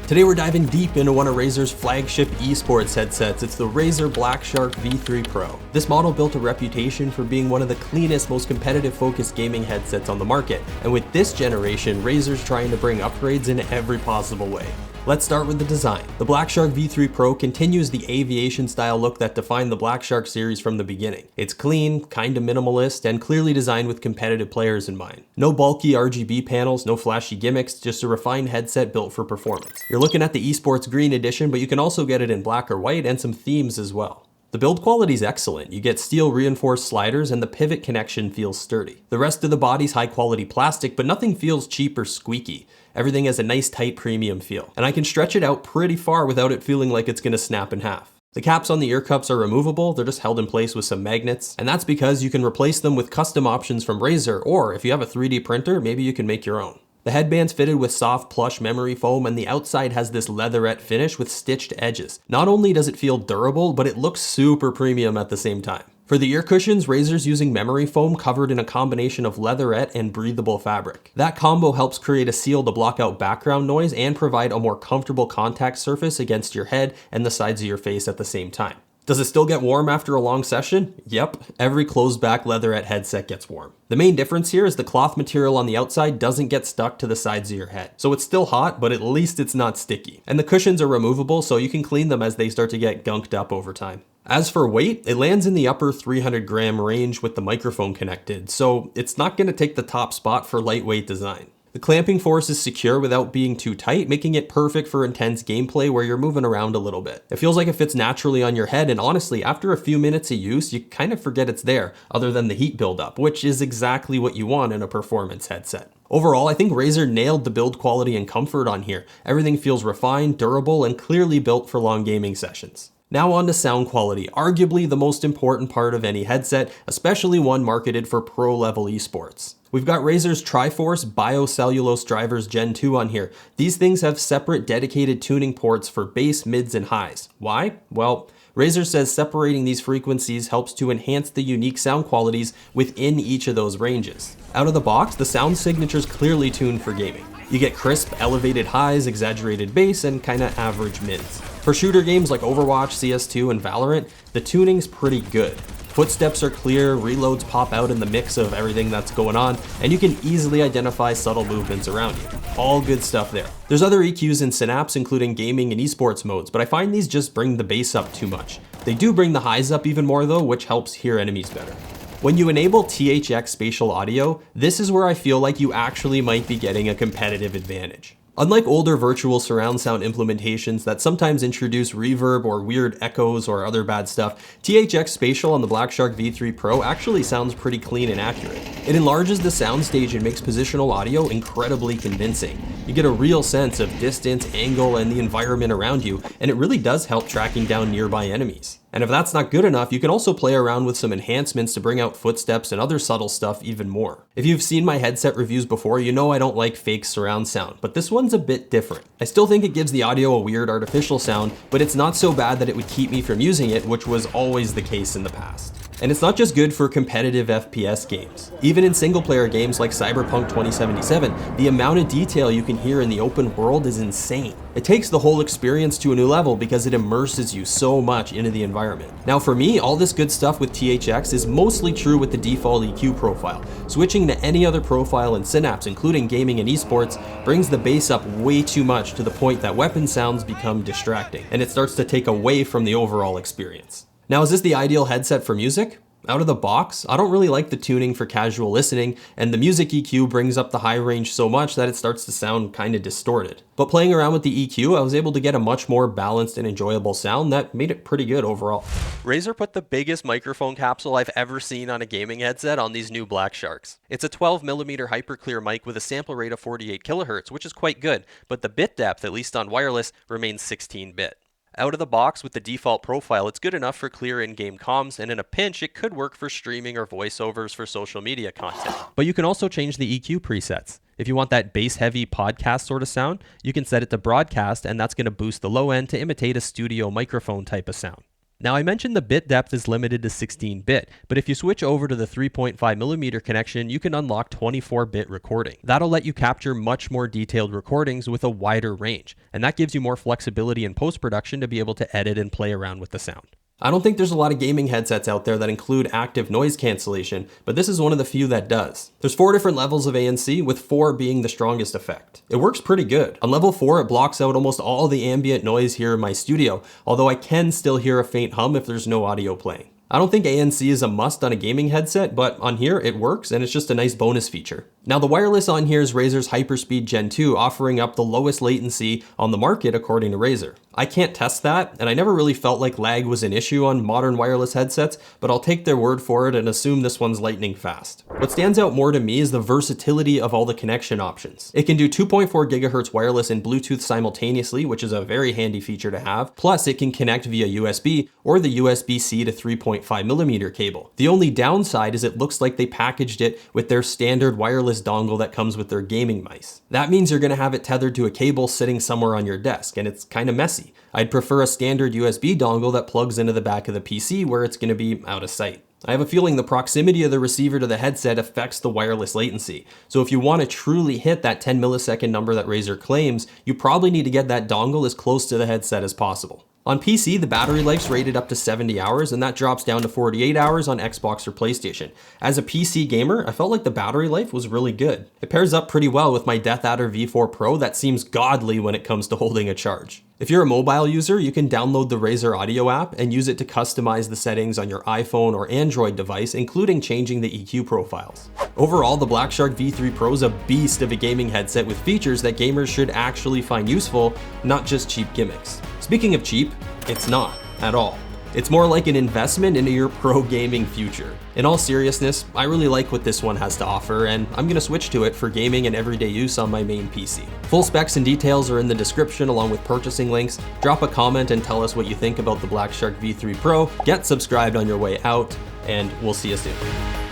Today we're diving deep into one of Razer's flagship esports headsets. It's the Razer BlackShark V3 Pro. This model built a reputation for being one of the cleanest, most competitive focused gaming headsets on the market. And with this generation, Razer's trying to bring upgrades in every possible way. Let's start with the design. The BlackShark V3 Pro continues the aviation style look that defined the BlackShark series from the beginning. It's clean, kinda minimalist, and clearly designed with competitive players in mind. No bulky RGB panels, no flashy gimmicks, just a refined headset built for performance. You're looking at the esports green edition, but you can also get it in black or white and some themes as well. The build quality is excellent. You get steel reinforced sliders and the pivot connection feels sturdy. The rest of the body's high quality plastic, but nothing feels cheap or squeaky. Everything has a nice tight premium feel. And I can stretch it out pretty far without it feeling like it's gonna snap in half. The caps on the ear cups are removable, they're just held in place with some magnets, and that's because you can replace them with custom options from Razer, or if you have a 3D printer, maybe you can make your own. The headband's fitted with soft plush memory foam, and the outside has this leatherette finish with stitched edges. Not only does it feel durable, but it looks super premium at the same time. For the ear cushions, Razer's using memory foam covered in a combination of leatherette and breathable fabric. That combo helps create a seal to block out background noise and provide a more comfortable contact surface against your head and the sides of your face at the same time. Does it still get warm after a long session? Yep, every closed back leatherette headset gets warm. The main difference here is the cloth material on the outside doesn't get stuck to the sides of your head. So it's still hot, but at least it's not sticky. And the cushions are removable, so you can clean them as they start to get gunked up over time. As for weight, it lands in the upper 300 gram range with the microphone connected, so it's not going to take the top spot for lightweight design. The clamping force is secure without being too tight, making it perfect for intense gameplay where you're moving around a little bit. It feels like it fits naturally on your head, and honestly, after a few minutes of use, you kind of forget it's there, other than the heat buildup, which is exactly what you want in a performance headset. Overall, I think Razer nailed the build quality and comfort on here. Everything feels refined, durable, and clearly built for long gaming sessions. Now on to sound quality, arguably the most important part of any headset, especially one marketed for pro-level esports. We've got Razer's TriForce Bio-Cellulose drivers Gen 2 on here. These things have separate dedicated tuning ports for bass, mids, and highs. Why? Well, Razer says separating these frequencies helps to enhance the unique sound qualities within each of those ranges. Out of the box, the sound signature's clearly tuned for gaming. You get crisp, elevated highs, exaggerated bass, and kinda average mids. For shooter games like Overwatch, CS2, and Valorant, the tuning's pretty good. Footsteps are clear, reloads pop out in the mix of everything that's going on, and you can easily identify subtle movements around you. All good stuff there. There's other EQs in Synapse, including gaming and esports modes, but I find these just bring the bass up too much. They do bring the highs up even more though, which helps hear enemies better. When you enable THX spatial audio, this is where I feel like you actually might be getting a competitive advantage. Unlike older virtual surround sound implementations that sometimes introduce reverb or weird echoes or other bad stuff, THX Spatial on the BlackShark V3 Pro actually sounds pretty clean and accurate. It enlarges the soundstage and makes positional audio incredibly convincing. You get a real sense of distance, angle, and the environment around you, and it really does help tracking down nearby enemies. And if that's not good enough, you can also play around with some enhancements to bring out footsteps and other subtle stuff even more. If you've seen my headset reviews before, you know I don't like fake surround sound, but this one's a bit different. I still think it gives the audio a weird artificial sound, but it's not so bad that it would keep me from using it, which was always the case in the past. And it's not just good for competitive FPS games. Even in single-player games like Cyberpunk 2077, the amount of detail you can hear in the open world is insane. It takes the whole experience to a new level because it immerses you so much into the environment. Now for me, all this good stuff with THX is mostly true with the default EQ profile. Switching to any other profile in Synapse, including gaming and esports, brings the bass up way too much to the point that weapon sounds become distracting, and it starts to take away from the overall experience. Now, is this the ideal headset for music? Out of the box, I don't really like the tuning for casual listening, and the music EQ brings up the high range so much that it starts to sound kind of distorted. But playing around with the EQ, I was able to get a much more balanced and enjoyable sound that made it pretty good overall. Razer put the biggest microphone capsule I've ever seen on a gaming headset on these new BlackSharks. It's a 12mm Hyperclear mic with a sample rate of 48 kHz, which is quite good, but the bit depth, at least on wireless, remains 16-bit. Out of the box with the default profile, it's good enough for clear in-game comms, and in a pinch, it could work for streaming or voiceovers for social media content. But you can also change the EQ presets. If you want that bass-heavy podcast sort of sound, you can set it to broadcast, and that's going to boost the low end to imitate a studio microphone type of sound. Now I mentioned the bit depth is limited to 16-bit, but if you switch over to the 3.5mm connection, you can unlock 24-bit recording. That'll let you capture much more detailed recordings with a wider range, and that gives you more flexibility in post-production to be able to edit and play around with the sound. I don't think there's a lot of gaming headsets out there that include active noise cancellation, but this is one of the few that does. There's 4 different levels of ANC, with 4 being the strongest effect. It works pretty good. On level 4, it blocks out almost all the ambient noise here in my studio, although I can still hear a faint hum if there's no audio playing. I don't think ANC is a must on a gaming headset, but on here it works and it's just a nice bonus feature. Now the wireless on here is Razer's Hyperspeed Gen 2, offering up the lowest latency on the market according to Razer. I can't test that, and I never really felt like lag was an issue on modern wireless headsets, but I'll take their word for it and assume this one's lightning fast. What stands out more to me is the versatility of all the connection options. It can do 2.4 GHz wireless and Bluetooth simultaneously, which is a very handy feature to have. Plus it can connect via USB or the USB-C to 3.5mm cable. The only downside is it looks like they packaged it with their standard wireless dongle that comes with their gaming mice. That means you're gonna have it tethered to a cable sitting somewhere on your desk, and it's kind of messy. I'd prefer a standard USB dongle that plugs into the back of the PC where it's gonna be out of sight. I have a feeling the proximity of the receiver to the headset affects the wireless latency. So if you want to truly hit that 10 millisecond number that Razer claims, you probably need to get that dongle as close to the headset as possible. On PC, the battery life's rated up to 70 hours, and that drops down to 48 hours on Xbox or PlayStation. As a PC gamer, I felt like the battery life was really good. It pairs up pretty well with my Death Adder V4 Pro that seems godly when it comes to holding a charge. If you're a mobile user, you can download the Razer Audio app and use it to customize the settings on your iPhone or Android device, including changing the EQ profiles. Overall, the BlackShark V3 Pro is a beast of a gaming headset with features that gamers should actually find useful, not just cheap gimmicks. Speaking of cheap, it's not at all. It's more like an investment into your pro gaming future. In all seriousness, I really like what this one has to offer, and I'm gonna switch to it for gaming and everyday use on my main PC. Full specs and details are in the description along with purchasing links. Drop a comment and tell us what you think about the BlackShark V3 Pro. Get subscribed on your way out, and we'll see you soon.